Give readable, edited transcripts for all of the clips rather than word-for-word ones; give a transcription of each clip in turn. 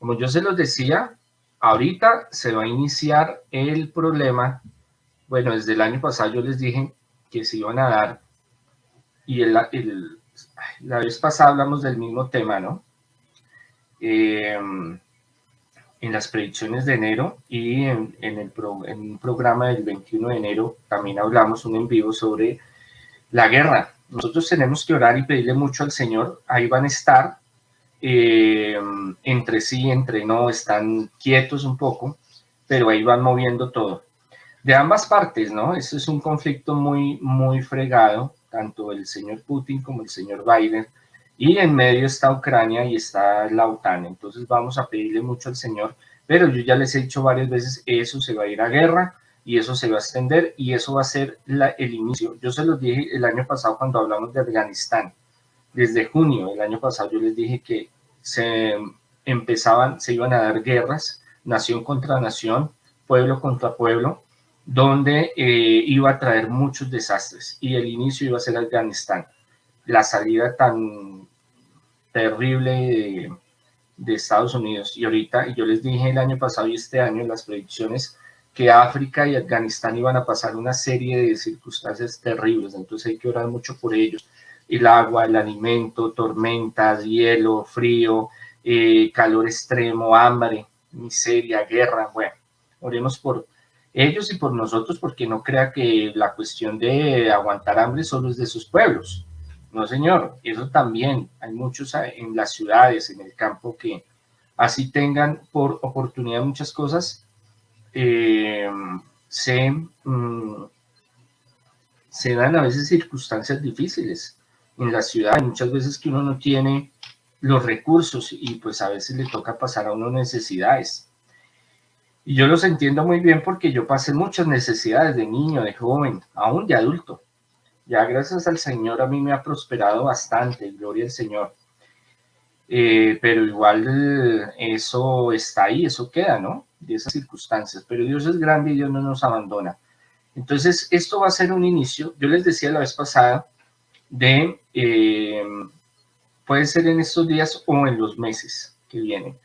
Como yo se los decía, ahorita se va a iniciar el problema. Bueno, desde el año pasado yo les dije que se iban a dar, y la vez pasada hablamos del mismo tema, ¿no? En las predicciones de enero y en un programa del 21 de enero también hablamos un en vivo sobre la guerra. Nosotros tenemos que orar y pedirle mucho al Señor. Ahí van a estar, entre sí, entre no, están quietos un poco, pero ahí van moviendo todo. De ambas partes, ¿no? Este es un conflicto muy, muy fregado, tanto el señor Putin como el señor Biden, y en medio está Ucrania y está la OTAN. Entonces vamos a pedirle mucho al Señor, pero yo ya les he dicho varias veces, eso se va a ir a guerra y eso se va a extender y eso va a ser el inicio. Yo se los dije el año pasado cuando hablamos de Afganistán. Desde junio del año pasado yo les dije que se iban a dar guerras, nación contra nación, pueblo contra pueblo, donde iba a traer muchos desastres y el inicio iba a ser Afganistán. La salida tan terrible de Estados Unidos. Y ahorita, y yo les dije el año pasado y este año en las predicciones, que África y Afganistán iban a pasar una serie de circunstancias terribles, entonces hay que orar mucho por ellos. El agua, el alimento, tormentas, hielo, frío, calor extremo, hambre, miseria, guerra. Bueno, oremos por ellos y por nosotros, porque no crea que la cuestión de aguantar hambre solo es de sus pueblos. No, señor, eso también. Hay muchos en las ciudades, en el campo, que así tengan por oportunidad muchas cosas, se dan a veces circunstancias difíciles en la ciudad. Hay muchas veces que uno no tiene los recursos y pues a veces le toca pasar a uno necesidades. Y yo los entiendo muy bien porque yo pasé muchas necesidades de niño, de joven, aún de adulto. Ya gracias al Señor a mí me ha prosperado bastante, gloria al Señor. Pero igual eso está ahí, eso queda, ¿no? De esas circunstancias. Pero Dios es grande y Dios no nos abandona. Entonces, esto va a ser un inicio. Yo les decía la vez pasada de, puede ser en estos días o en los meses que vienen.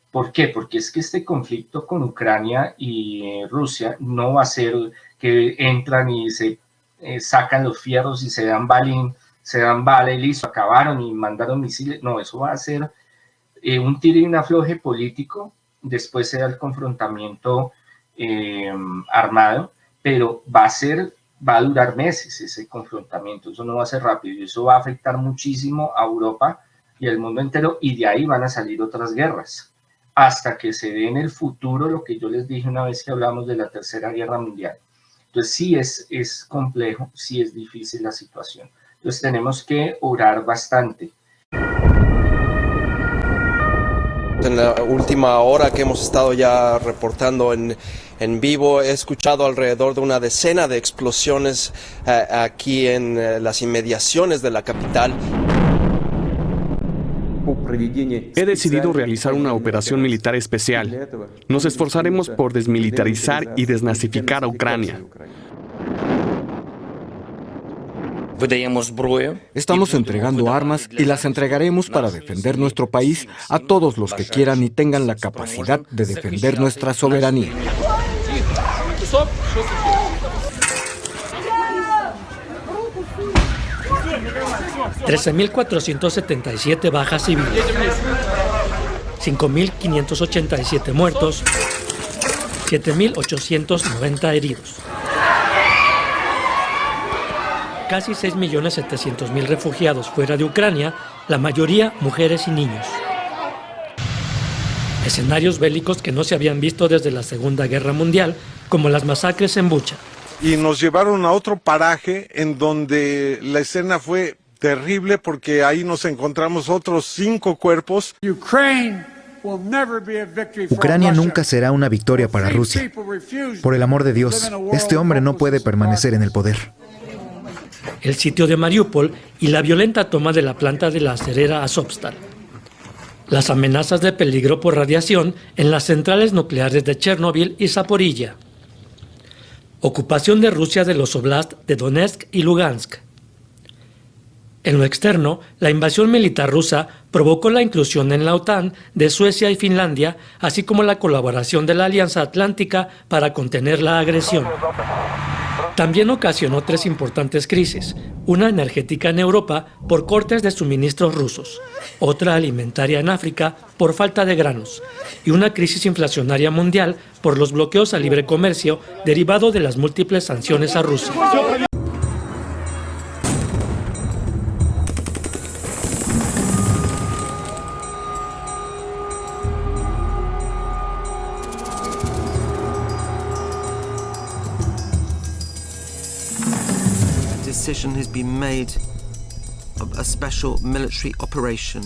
¿Por qué? Porque es que este conflicto con Ucrania y Rusia no va a ser que entran y se sacan los fierros y se dan balín, se dan bala y listo, acabaron y mandaron misiles. No, eso va a ser un tiro y un afloje político, después será el confrontamiento armado, pero va a durar meses ese confrontamiento, eso no va a ser rápido, y eso va a afectar muchísimo a Europa y al mundo entero, y de ahí van a salir otras guerras, hasta que se dé en el futuro lo que yo les dije una vez que hablamos de la Tercera Guerra Mundial. Entonces sí es complejo, sí es difícil la situación. Entonces tenemos que orar bastante. En la última hora que hemos estado ya reportando en vivo, he escuchado alrededor de una decena de explosiones aquí en las inmediaciones de la capital. He decidido realizar una operación militar especial. Nos esforzaremos por desmilitarizar y desnazificar a Ucrania. Estamos entregando armas y las entregaremos para defender nuestro país a todos los que quieran y tengan la capacidad de defender nuestra soberanía. $13.477 bajas civiles, 5.587 muertos, 7.890 heridos. Casi 6.700.000 refugiados fuera de Ucrania, la mayoría mujeres y niños. Escenarios bélicos que no se habían visto desde la Segunda Guerra Mundial, como las masacres en Bucha. Y nos llevaron a otro paraje en donde la escena fue terrible porque ahí nos encontramos otros 5 cuerpos. Ucrania nunca será una victoria para Rusia. Por el amor de Dios, este hombre no puede permanecer en el poder. El sitio de Mariupol y la violenta toma de la planta de la acerera Azovstal. Las amenazas de peligro por radiación en las centrales nucleares de Chernobyl y Zaporilla. Ocupación de Rusia de los oblasts de Donetsk y Lugansk. En lo externo, la invasión militar rusa provocó la inclusión en la OTAN de Suecia y Finlandia, así como la colaboración de la Alianza Atlántica para contener la agresión. También ocasionó 3 importantes crisis, una energética en Europa por cortes de suministros rusos, otra alimentaria en África por falta de granos y una crisis inflacionaria mundial por los bloqueos al libre comercio derivado de las múltiples sanciones a Rusia. Decision has been made of a special military operation.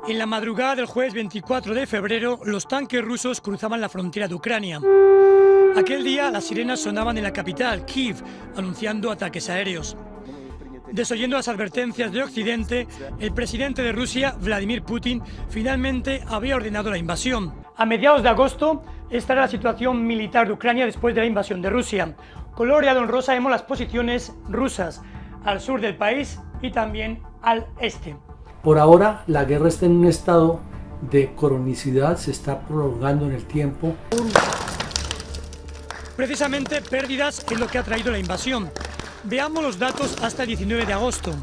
En la madrugada del jueves 24 de febrero, los tanques rusos cruzaban la frontera de Ucrania. Aquel día, las sirenas sonaban en la capital, Kiev, anunciando ataques aéreos. Desoyendo las advertencias de Occidente, el presidente de Rusia, Vladimir Putin, finalmente había ordenado la invasión. A mediados de agosto, esta era la situación militar de Ucrania después de la invasión de Rusia. Coloreado en rosa vemos las posiciones rusas al sur del país y también al este. Por ahora, la guerra está en un estado de cronicidad, se está prolongando en el tiempo. Precisamente pérdidas es lo que ha traído la invasión. Veamos los datos hasta el 19 de agosto.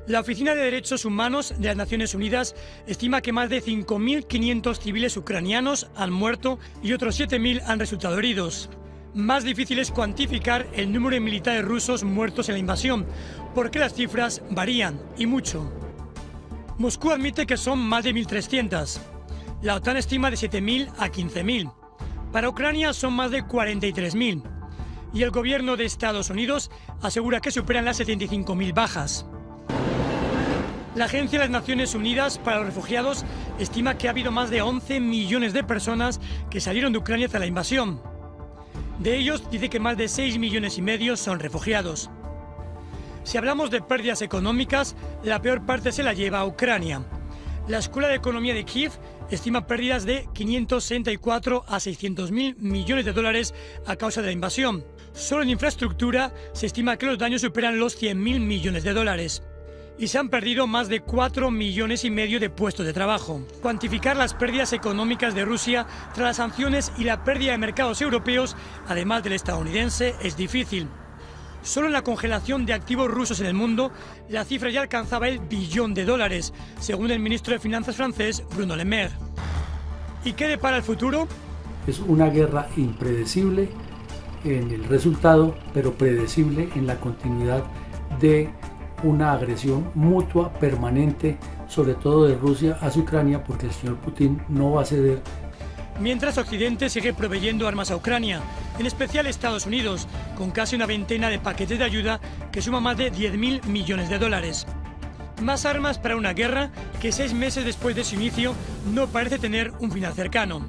La Oficina de Derechos Humanos de las Naciones Unidas estima que más de 5.500 civiles ucranianos han muerto y otros 7.000 han resultado heridos. Más difícil es cuantificar el número de militares rusos muertos en la invasión, porque las cifras varían, y mucho. Moscú admite que son más de 1.300. La OTAN estima de 7.000 a 15.000. Para Ucrania son más de 43.000. Y el gobierno de Estados Unidos asegura que superan las 75.000 bajas. La Agencia de las Naciones Unidas para los Refugiados estima que ha habido más de 11 millones de personas que salieron de Ucrania tras la invasión. De ellos, dice que más de 6,5 millones son refugiados. Si hablamos de pérdidas económicas, la peor parte se la lleva a Ucrania. La Escuela de Economía de Kiev estima pérdidas de 564 a 600.000 millones de dólares a causa de la invasión. Solo en infraestructura se estima que los daños superan los 100.000 millones de dólares. Y se han perdido más de 4,5 millones de puestos de trabajo. Cuantificar las pérdidas económicas de Rusia tras las sanciones y la pérdida de mercados europeos, además del estadounidense, es difícil. Solo en la congelación de activos rusos en el mundo, la cifra ya alcanzaba el billón de dólares, según el ministro de Finanzas francés, Bruno Le Maire. ¿Y qué depara el futuro? Es una guerra impredecible en el resultado, pero predecible en la continuidad de una agresión mutua permanente, sobre todo de Rusia hacia Ucrania, porque el señor Putin no va a ceder. Mientras Occidente sigue proveyendo armas a Ucrania, en especial Estados Unidos, con casi una veintena de paquetes de ayuda que suman más de 10.000 millones de dólares. Más armas para una guerra que 6 meses después de su inicio no parece tener un final cercano.